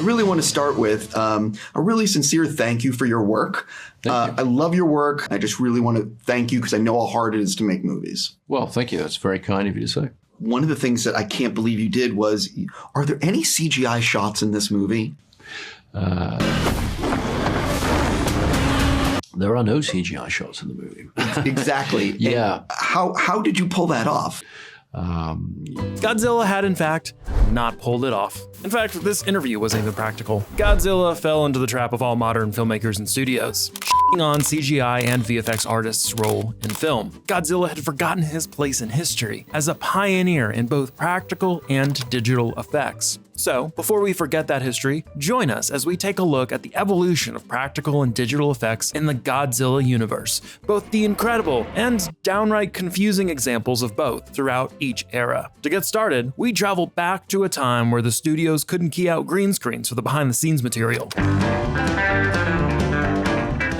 really want to start with a really sincere thank you for your work. I love your work. I just really want to thank you because I know how hard it is to make movies. Well, thank you. That's very kind of you to say. One of the things that I can't believe you did was, are there any CGI shots in this movie? There are no CGI shots in the movie. Exactly. Yeah. How did you pull that off? Godzilla had, in fact, not pulled it off. In fact, this interview wasn't even practical. Godzilla fell into the trap of all modern filmmakers and studios, on CGI and VFX artists' role in film. Godzilla had forgotten his place in history as a pioneer in both practical and digital effects. So, before we forget that history, join us as we take a look at the evolution of practical and digital effects in the Godzilla universe, both the incredible and downright confusing examples of both throughout each era. To get started, we travel back to a time where the studios couldn't key out green screens for the behind-the-scenes material.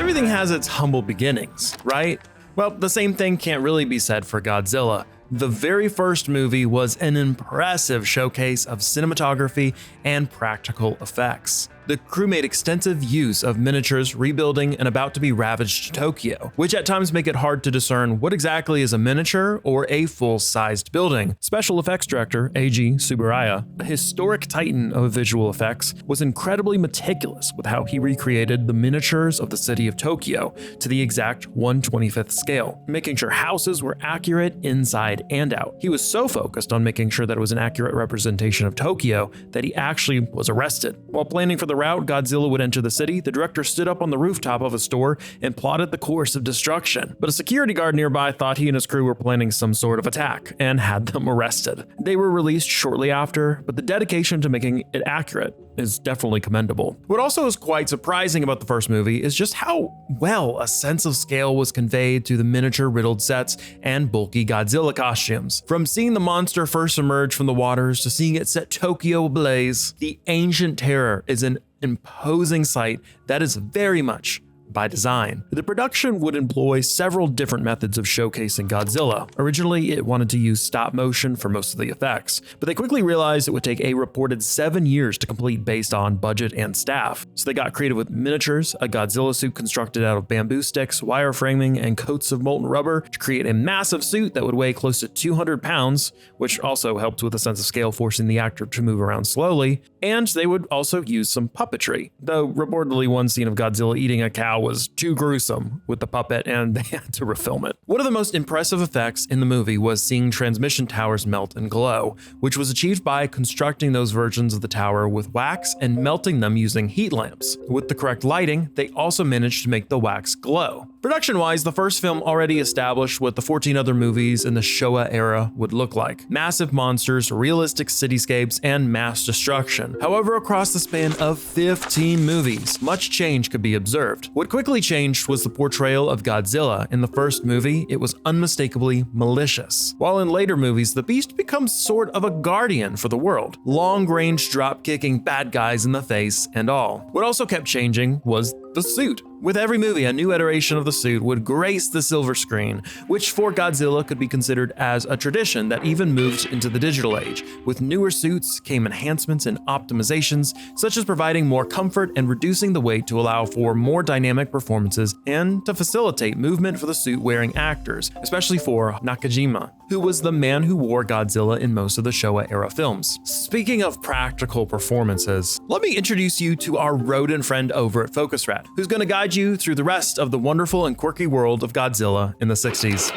Everything has its humble beginnings, right? Well, the same thing can't really be said for Godzilla. The very first movie was an impressive showcase of cinematography and practical effects. The crew made extensive use of miniatures rebuilding an about-to-be ravaged Tokyo, which at times make it hard to discern what exactly is a miniature or a full-sized building. Special effects director A.G. Tsuburaya, a historic titan of visual effects, was incredibly meticulous with how he recreated the miniatures of the city of Tokyo to the exact 1/25th scale, making sure houses were accurate inside and out. He was so focused on making sure that it was an accurate representation of Tokyo that he actually was arrested. While planning for the route Godzilla would enter the city, the director stood up on the rooftop of a store and plotted the course of destruction. But a security guard nearby thought he and his crew were planning some sort of attack and had them arrested. They were released shortly after, but the dedication to making it accurate is definitely commendable. What also is quite surprising about the first movie is just how well a sense of scale was conveyed to the miniature-riddled sets and bulky Godzilla costumes. From seeing the monster first emerge from the waters to seeing it set Tokyo ablaze, the ancient terror is an imposing sight that is very much by design. The production would employ several different methods of showcasing Godzilla. Originally, it wanted to use stop motion for most of the effects, but they quickly realized it would take a reported 7 years to complete based on budget and staff. So they got creative with miniatures, a Godzilla suit constructed out of bamboo sticks, wire framing, and coats of molten rubber to create a massive suit that would weigh close to 200 pounds, which also helped with a sense of scale, forcing the actor to move around slowly. And they would also use some puppetry, though reportedly one scene of Godzilla eating a cow was too gruesome with the puppet and they had to refilm it. One of the most impressive effects in the movie was seeing transmission towers melt and glow, which was achieved by constructing those versions of the tower with wax and melting them using heat lamps. With the correct lighting, they also managed to make the wax glow. Production-wise, the first film already established what the 14 other movies in the Shōwa era would look like. Massive monsters, realistic cityscapes, and mass destruction. However, across the span of 15 movies, much change could be observed. What quickly changed was the portrayal of Godzilla. In the first movie, it was unmistakably malicious. While in later movies, the beast becomes sort of a guardian for the world. Long-range drop-kicking bad guys in the face and all. What also kept changing was the suit. With every movie, a new iteration of the suit would grace the silver screen, which for Godzilla could be considered as a tradition that even moved into the digital age. With newer suits came enhancements and optimizations, such as providing more comfort and reducing the weight to allow for more dynamic performances and to facilitate movement for the suit-wearing actors, especially for Nakajima, who was the man who wore Godzilla in most of the Shōwa-era films. Speaking of practical performances, let me introduce you to our rodent friend over at Focusrite, who's going to guide you through the rest of the wonderful and quirky world of Godzilla in the 60s.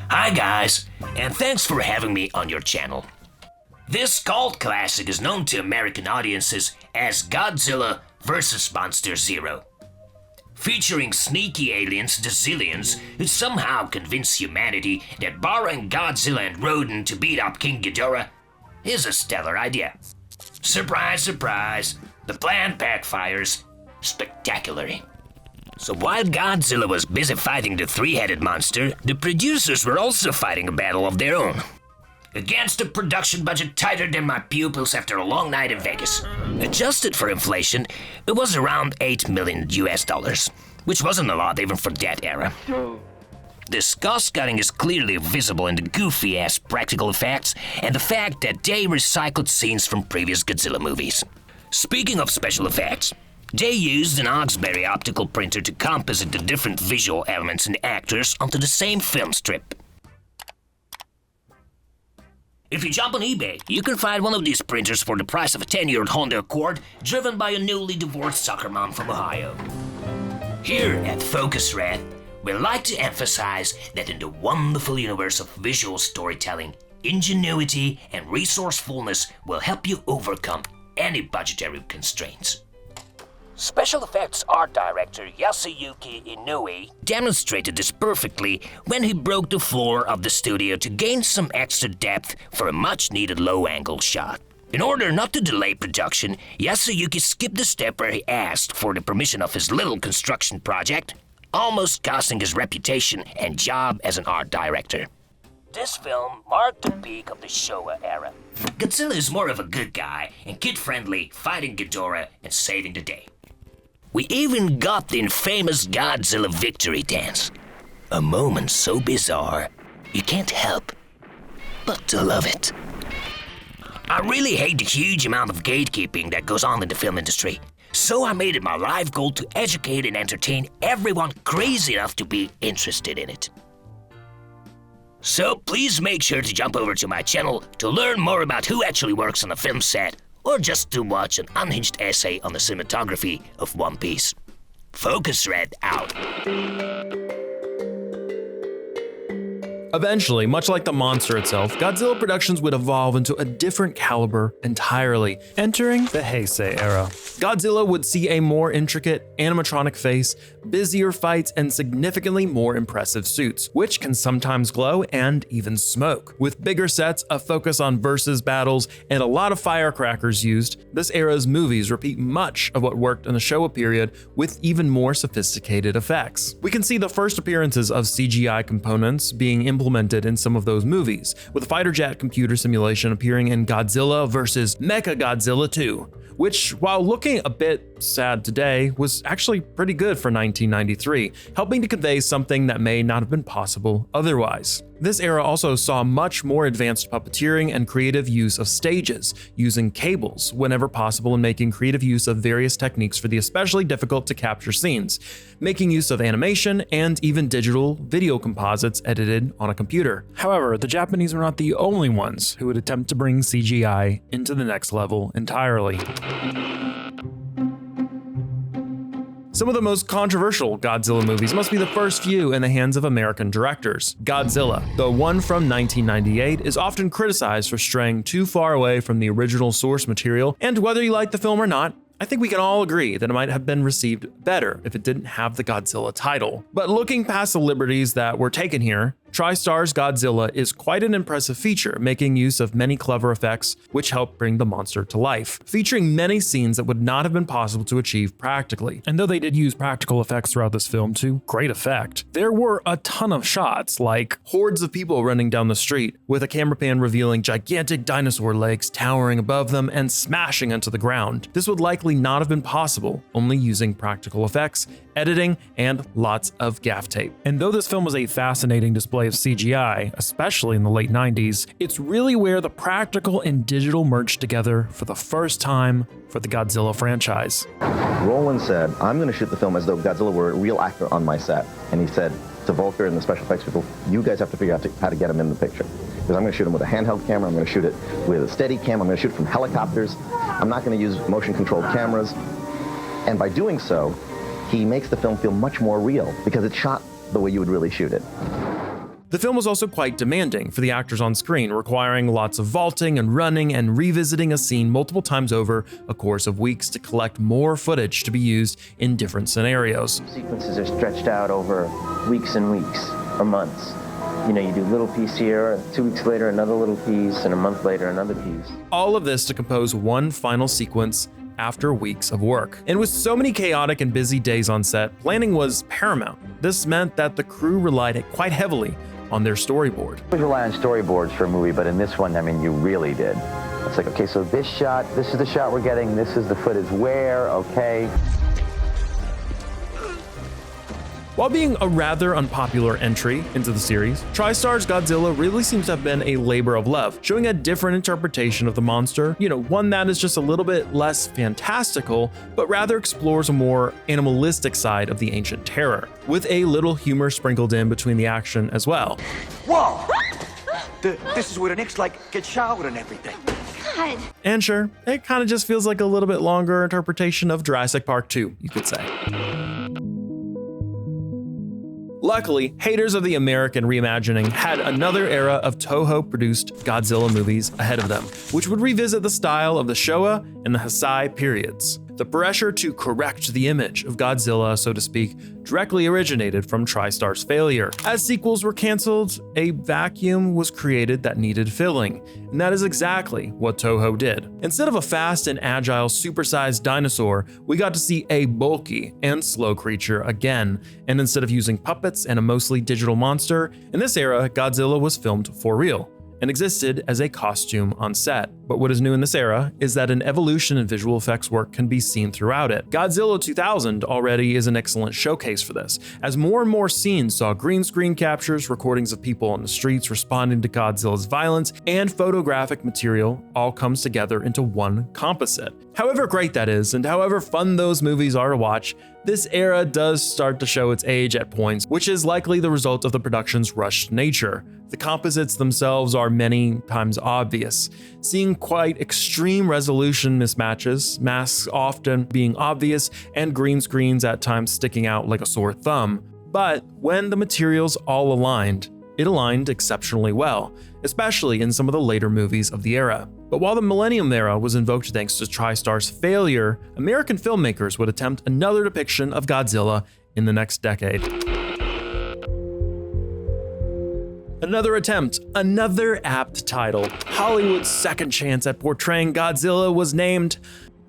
Hi guys, and thanks for having me on your channel. This cult classic is known to American audiences as Godzilla vs. Monster Zero. Featuring sneaky aliens, the Zillions, who somehow convince humanity that borrowing Godzilla and Rodan to beat up King Ghidorah is a stellar idea. Surprise, surprise, the plan backfires spectacularly. So while Godzilla was busy fighting the three-headed monster, the producers were also fighting a battle of their own. Against a production budget tighter than my pupils after a long night in Vegas. Adjusted for inflation, it was around $8 million US, which wasn't a lot even for that era. This cost-cutting is clearly visible in the goofy-ass practical effects and the fact that they recycled scenes from previous Godzilla movies. Speaking of special effects, they used an Oxberry optical printer to composite the different visual elements and actors onto the same film strip. If you jump on eBay, you can find one of these printers for the price of a 10-year-old Honda Accord driven by a newly divorced soccer mom from Ohio. Here at Focus-Red, we like to emphasize that in the wonderful universe of visual storytelling, ingenuity and resourcefulness will help you overcome any budgetary constraints. Special effects art director Yasuyuki Inoue demonstrated this perfectly when he broke the floor of the studio to gain some extra depth for a much-needed low-angle shot. In order not to delay production, Yasuyuki skipped the step where he asked for the permission of his little construction project, almost costing his reputation and job as an art director. This film marked the peak of the Shōwa era. Godzilla is more of a good guy and kid-friendly, fighting Ghidorah and saving the day. We even got the infamous Godzilla victory dance. A moment so bizarre, you can't help but to love it. I really hate the huge amount of gatekeeping that goes on in the film industry. So I made it my life goal to educate and entertain everyone crazy enough to be interested in it. So please make sure to jump over to my channel to learn more about who actually works on a film set, or just to watch an unhinged essay on the cinematography of One Piece. Focus-Red out. Eventually, much like the monster itself, Godzilla productions would evolve into a different caliber entirely, entering the Heisei Era. Godzilla would see a more intricate animatronic face, busier fights, and significantly more impressive suits, which can sometimes glow and even smoke. With bigger sets, a focus on versus battles, and a lot of firecrackers used, this era's movies repeat much of what worked in the Shōwa period with even more sophisticated effects. We can see the first appearances of CGI components being implemented in some of those movies, with fighter jet computer simulation appearing in Godzilla vs. Mechagodzilla 2, which, while looking a bit sad today, was actually pretty good for 1993, helping to convey something that may not have been possible otherwise. This era also saw much more advanced puppeteering and creative use of stages, using cables whenever possible and making creative use of various techniques for the especially difficult to capture scenes, making use of animation and even digital video composites edited on a computer. However, the Japanese were not the only ones who would attempt to bring CGI into the next level entirely. Some of the most controversial Godzilla movies must be the first few in the hands of American directors. Godzilla, the one from 1998, is often criticized for straying too far away from the original source material, and whether you like the film or not, I think we can all agree that it might have been received better if it didn't have the Godzilla title. But looking past the liberties that were taken here, TriStar's Godzilla is quite an impressive feature, making use of many clever effects which help bring the monster to life, featuring many scenes that would not have been possible to achieve practically. And though they did use practical effects throughout this film to great effect, there were a ton of shots, like hordes of people running down the street, with a camera pan revealing gigantic dinosaur legs towering above them and smashing into the ground. This would likely not have been possible, only using practical effects, editing, and lots of gaff tape. And though this film was a fascinating display of CGI, especially in the late 90s, it's really where the practical and digital merged together for the first time for the Godzilla franchise. Roland said, I'm going to shoot the film as though Godzilla were a real actor on my set. And he said to Volker and the special effects people, you guys have to figure out how to get him in the picture. Because I'm going to shoot him with a handheld camera, I'm going to shoot it with a steady cam, I'm going to shoot it from helicopters, I'm not going to use motion-controlled cameras. And by doing so, he makes the film feel much more real, because it's shot the way you would really shoot it. The film was also quite demanding for the actors on screen, requiring lots of vaulting and running and revisiting a scene multiple times over a course of weeks to collect more footage to be used in different scenarios. Sequences are stretched out over weeks and weeks or months. You know, you do a little piece here, 2 weeks later another little piece, and a month later another piece. All of this to compose one final sequence after weeks of work. And with so many chaotic and busy days on set, planning was paramount. This meant that the crew relied quite heavily on their storyboard. We rely on storyboards for a movie, but in this one, I mean, you really did. It's like, okay, so this shot, this is the shot we're getting, this is the footage where, okay. While being a rather unpopular entry into the series, TriStar's Godzilla really seems to have been a labor of love, showing a different interpretation of the monster, one that is just a little bit less fantastical, but rather explores a more animalistic side of the ancient terror, with a little humor sprinkled in between the action as well. Whoa! This is where the Knicks get showered and everything. God. And sure, it kind of just feels like a little bit longer interpretation of Jurassic Park 2, you could say. Luckily, haters of the American reimagining had another era of Toho-produced Godzilla movies ahead of them, which would revisit the style of the Shōwa and the Heisei periods. The pressure to correct the image of Godzilla, so to speak, directly originated from TriStar's failure. As sequels were canceled, a vacuum was created that needed filling, and that is exactly what Toho did. Instead of a fast and agile supersized dinosaur, we got to see a bulky and slow creature again, and instead of using puppets and a mostly digital monster, in this era, Godzilla was filmed for real and existed as a costume on set. But what is new in this era is that an evolution in visual effects work can be seen throughout it. Godzilla 2000 already is an excellent showcase for this, as more and more scenes saw green screen captures, recordings of people on the streets responding to Godzilla's violence, and photographic material all comes together into one composite. However great that is, and however fun those movies are to watch, this era does start to show its age at points, which is likely the result of the production's rushed nature. The composites themselves are many times obvious, seeing quite extreme resolution mismatches, masks often being obvious, and green screens at times sticking out like a sore thumb. But when the materials all aligned, it aligned exceptionally well, especially in some of the later movies of the era. But while the Millennium era was invoked thanks to TriStar's failure, American filmmakers would attempt another depiction of Godzilla in the next decade. Another attempt, another apt title. Hollywood's second chance at portraying Godzilla was named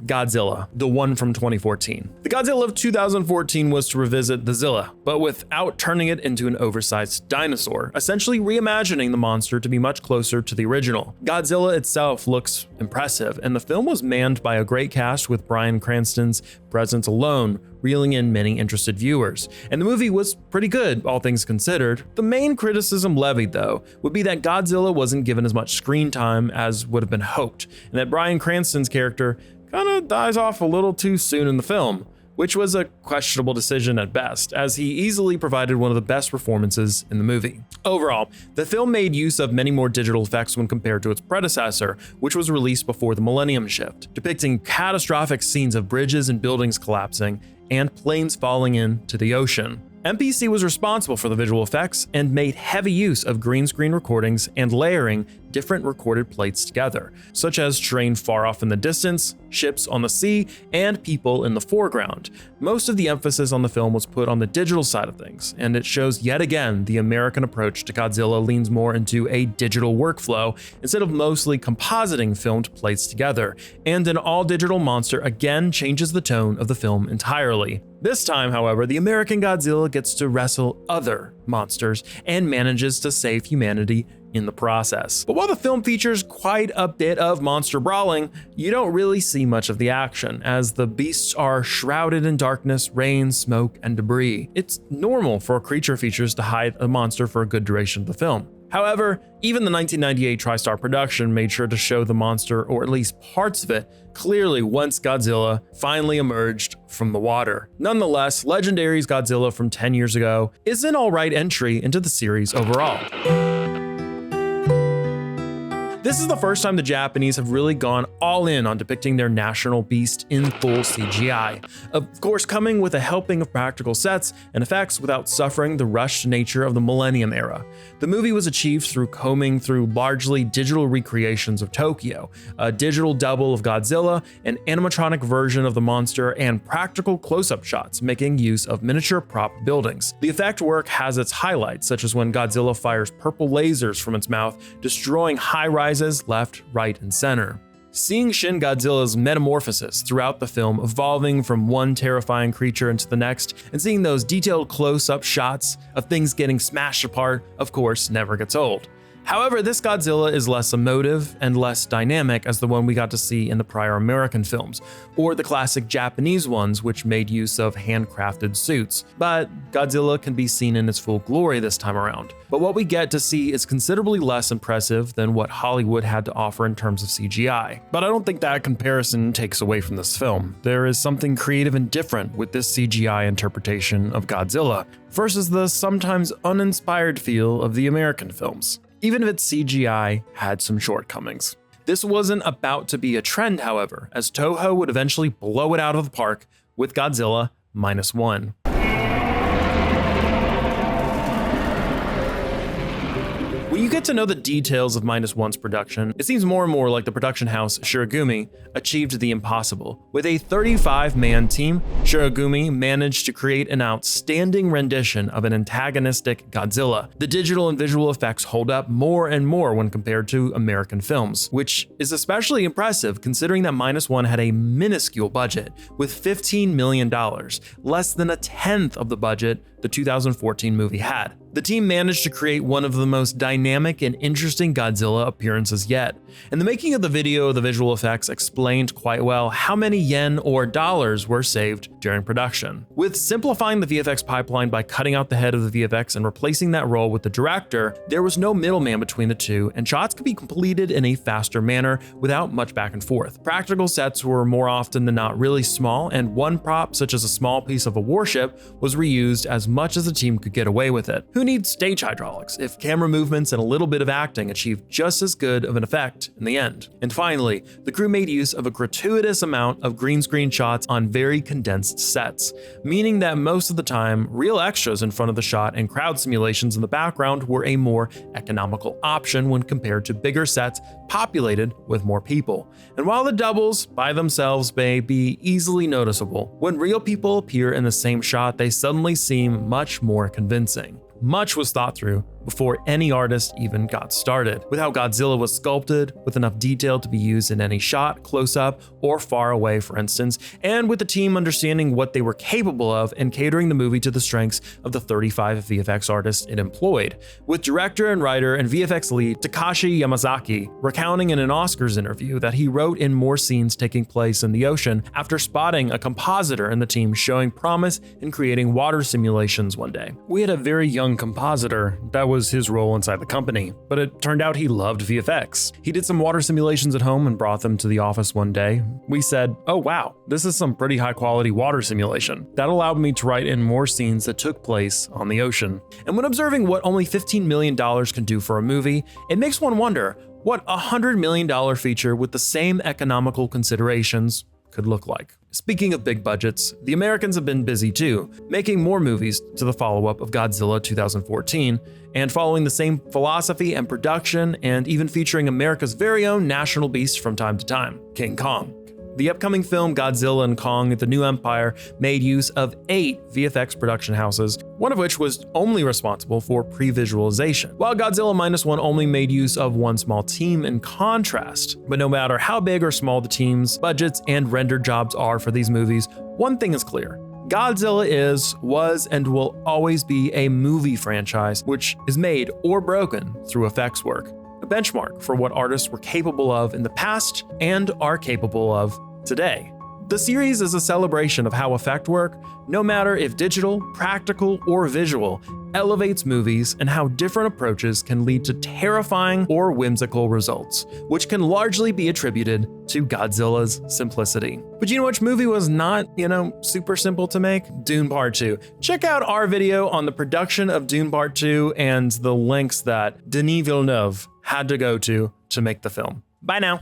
Godzilla, the one from 2014. The Godzilla of 2014 was to revisit the Zilla, but without turning it into an oversized dinosaur, essentially reimagining the monster to be much closer to the original. Godzilla itself looks impressive, and the film was manned by a great cast with Bryan Cranston's presence alone reeling in many interested viewers, and the movie was pretty good, all things considered. The main criticism levied, though, would be that Godzilla wasn't given as much screen time as would have been hoped, and that Bryan Cranston's character kinda dies off a little too soon in the film, which was a questionable decision at best, as he easily provided one of the best performances in the movie. Overall, the film made use of many more digital effects when compared to its predecessor, which was released before the Millennium shift, depicting catastrophic scenes of bridges and buildings collapsing and planes falling into the ocean. MPC was responsible for the visual effects and made heavy use of green screen recordings and layering different recorded plates together, such as terrain far off in the distance, ships on the sea, and people in the foreground. Most of the emphasis on the film was put on the digital side of things, and it shows yet again the American approach to Godzilla leans more into a digital workflow instead of mostly compositing filmed plates together, and an all-digital monster again changes the tone of the film entirely. This time, however, the American Godzilla gets to wrestle other monsters and manages to save humanity in the process. But while the film features quite a bit of monster brawling, you don't really see much of the action, as the beasts are shrouded in darkness, rain, smoke, and debris. It's normal for creature features to hide a monster for a good duration of the film. However, even the 1998 TriStar production made sure to show the monster, or at least parts of it, clearly once Godzilla finally emerged from the water. Nonetheless, Legendary's Godzilla from 10 years ago is an alright entry into the series overall. This is the first time the Japanese have really gone all in on depicting their national beast in full CGI. Of course, coming with a helping of practical sets and effects without suffering the rushed nature of the Millennium era. The movie was achieved through combing through largely digital recreations of Tokyo, a digital double of Godzilla, an animatronic version of the monster, and practical close-up shots making use of miniature prop buildings. The effect work has its highlights, such as when Godzilla fires purple lasers from its mouth, destroying high-rises left, right, and center. Seeing Shin Godzilla's metamorphosis throughout the film, evolving from one terrifying creature into the next, and seeing those detailed close-up shots of things getting smashed apart, of course, never gets old. However, this Godzilla is less emotive and less dynamic as the one we got to see in the prior American films, or the classic Japanese ones which made use of handcrafted suits. But Godzilla can be seen in its full glory this time around. But what we get to see is considerably less impressive than what Hollywood had to offer in terms of CGI. But I don't think that comparison takes away from this film. There is something creative and different with this CGI interpretation of Godzilla versus the sometimes uninspired feel of the American films, even if its CGI had some shortcomings. This wasn't about to be a trend, however, as Toho would eventually blow it out of the park with Godzilla Minus One. When you get to know the details of Minus One's production, it seems more and more like the production house Shirogumi achieved the impossible. With a 35-man team, Shirogumi managed to create an outstanding rendition of an antagonistic Godzilla. The digital and visual effects hold up more and more when compared to American films, which is especially impressive considering that Minus One had a minuscule budget with $15 million, less than a tenth of the budget the 2014 movie had. The team managed to create one of the most dynamic and interesting Godzilla appearances yet, and the making of the video of the visual effects explained quite well how many yen or dollars were saved during production. With simplifying the VFX pipeline by cutting out the head of the VFX and replacing that role with the director, there was no middleman between the two, and shots could be completed in a faster manner without much back and forth. Practical sets were more often than not really small, and one prop, such as a small piece of a warship, was reused as much as the team could get away with it. Who needs stage hydraulics if camera movements and a little bit of acting achieved just as good of an effect in the end? And finally, the crew made use of a gratuitous amount of green screen shots on very condensed sets, meaning that most of the time, real extras in front of the shot and crowd simulations in the background were a more economical option when compared to bigger sets populated with more people. And while the doubles by themselves may be easily noticeable, when real people appear in the same shot, they suddenly seem much more convincing. Much was thought through before any artist even got started, with how Godzilla was sculpted, with enough detail to be used in any shot, close-up, or far away, for instance, and with the team understanding what they were capable of and catering the movie to the strengths of the 35 VFX artists it employed, with director and writer and VFX lead Takashi Yamazaki recounting in an Oscars interview that he wrote in more scenes taking place in the ocean after spotting a compositor in the team showing promise in creating water simulations one day. We had a very young compositor that was his role inside the company, but it turned out he loved VFX. He did some water simulations at home and brought them to the office one day. We said, oh wow, this is some pretty high quality water simulation. That allowed me to write in more scenes that took place on the ocean. And when observing what only $15 million can do for a movie, it makes one wonder what a $100 million feature with the same economical considerations could look like. Speaking of big budgets, the Americans have been busy too, making more movies to the follow-up of Godzilla 2014, and following the same philosophy and production, and even featuring America's very own national beast from time to time, King Kong. The upcoming film Godzilla and Kong at the New Empire made use of 8 VFX production houses, one of which was only responsible for pre-visualization, while Godzilla Minus One only made use of one small team in contrast. But no matter how big or small the teams, budgets, and render jobs are for these movies, one thing is clear. Godzilla is, was, and will always be a movie franchise which is made or broken through effects work, a benchmark for what artists were capable of in the past and are capable of today. The series is a celebration of how effect work, no matter if digital, practical, or visual, elevates movies and how different approaches can lead to terrifying or whimsical results, which can largely be attributed to Godzilla's simplicity. But you know which movie was not, super simple to make? Dune Part 2. Check out our video on the production of Dune Part 2 and the lengths that Denis Villeneuve had to go to make the film. Bye now.